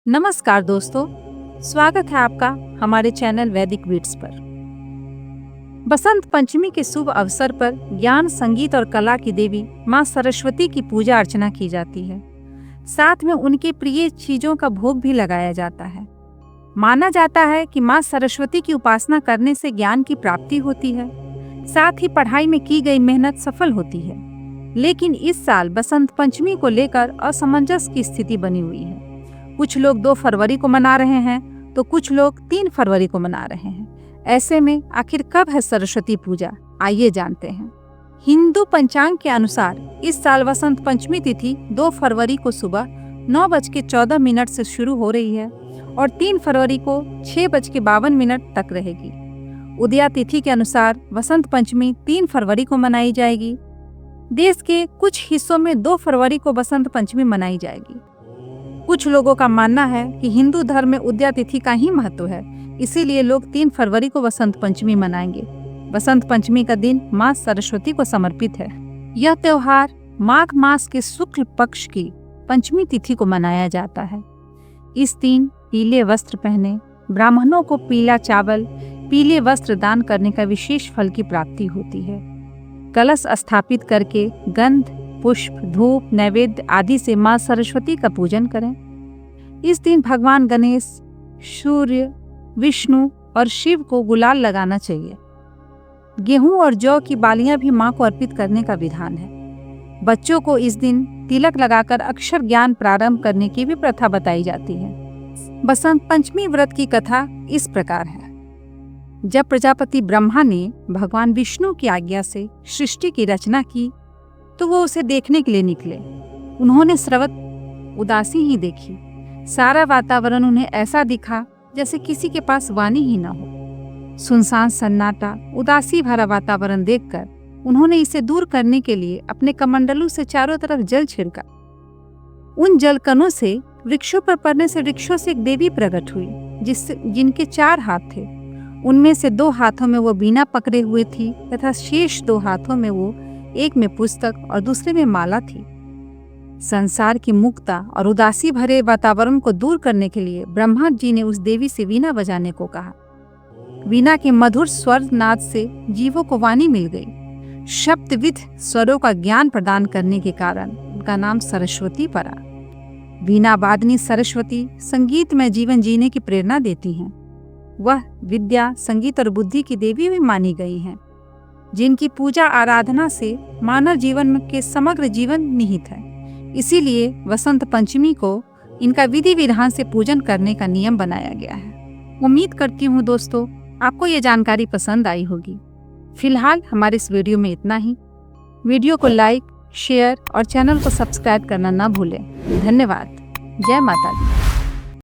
नमस्कार दोस्तों, स्वागत है आपका हमारे चैनल वैदिक बीट्स पर। बसंत पंचमी के शुभ अवसर पर ज्ञान, संगीत और कला की देवी माँ सरस्वती की पूजा अर्चना की जाती है। साथ में उनके प्रिय चीजों का भोग भी लगाया जाता है। माना जाता है कि माँ सरस्वती की उपासना करने से ज्ञान की प्राप्ति होती है, साथ ही पढ़ाई में की गई मेहनत सफल होती है। लेकिन इस साल बसंत पंचमी को लेकर असमंजस की स्थिति बनी हुई है। कुछ लोग 2 फरवरी को मना रहे हैं तो कुछ लोग 3 फरवरी को मना रहे हैं। ऐसे में आखिर कब है सरस्वती पूजा, आइए जानते हैं। हिंदू पंचांग के अनुसार इस साल बसंत पंचमी तिथि 2 फरवरी को सुबह 9:14 से शुरू हो रही है और 3 फरवरी को 6:52 तक रहेगी। उदया तिथि के अनुसार बसंत पंचमी 3 फरवरी को मनाई जाएगी। देश के कुछ हिस्सों में 2 फरवरी को बसंत पंचमी मनाई जाएगी। कुछ लोगों का मानना है कि हिंदू धर्म में उदया तिथि का ही महत्व है, इसीलिए लोग 3 फरवरी को बसंत पंचमी मनाएंगे। बसंत पंचमी का दिन माँ सरस्वती को समर्पित है। यह त्योहार माघ मास के शुक्ल पक्ष की पंचमी तिथि को मनाया जाता है। इस दिन पीले वस्त्र पहने ब्राह्मणों को पीला चावल, पीले वस्त्र दान करने का विशेष फल की प्राप्ति होती है। कलश स्थापित करके गंध, पुष्प, धूप, नैवेद्य आदि से माँ सरस्वती का पूजन करें। इस दिन भगवान गणेश, सूर्य, विष्णु और शिव को गुलाल लगाना चाहिए। गेहूं और जौ की बालियां भी माँ को अर्पित करने का विधान है। बच्चों को इस दिन तिलक लगाकर अक्षर ज्ञान प्रारंभ करने की भी प्रथा बताई जाती है। बसंत पंचमी व्रत की कथा इस प्रकार है। जब प्रजापति ब्रह्मा ने भगवान विष्णु की आज्ञा से सृष्टि की रचना की तो वो उसे देखने के लिए निकले। उन्होंने सर्वत्र उदासी ही देखी। सारा वातावरण उन्हें ऐसा दिखा जैसे किसी के पास वाणी ही न हो। सुनसान सन्नाटा, उदासी भरा वातावरण देखकर उन्होंने इसे दूर करने के लिए अपने कमंडलों से चारों तरफ जल छिड़का। उन जलकणों से वृक्षों पर पड़ने से वृक्षों से एक देवी प्रकट हुई जिनके 4 हाथ थे। उनमें से 2 हाथों में वो बीना पकड़े हुए थी तथा शेष 2 हाथों में वो, एक में पुस्तक और दूसरे में माला थी। संसार की मुक्ता और उदासी भरे वातावरण को दूर करने के लिए ब्रह्मा जी ने उस देवी से वीणा बजाने को कहा। वीणा के मधुर स्वर नाद से जीवों को वाणी मिल गई। शब्दविद स्वरों का ज्ञान प्रदान करने के कारण उनका नाम सरस्वती पड़ा। वीणा वादनी सरस्वती संगीत में जीवन जीने की प्रेरणा देती हैं। वह विद्या, संगीत और बुद्धि की देवी भी मानी गई हैं, जिनकी पूजा आराधना से मानव जीवन के समग्र जीवन निहित है। इसीलिए वसंत पंचमी को इनका विधि विधान से पूजन करने का नियम बनाया गया है। उम्मीद करती हूँ दोस्तों आपको ये जानकारी पसंद आई होगी। फिलहाल हमारे इस वीडियो में इतना ही। वीडियो को लाइक, शेयर और चैनल को सब्सक्राइब करना ना भूलें। धन्यवाद। जय माता दी।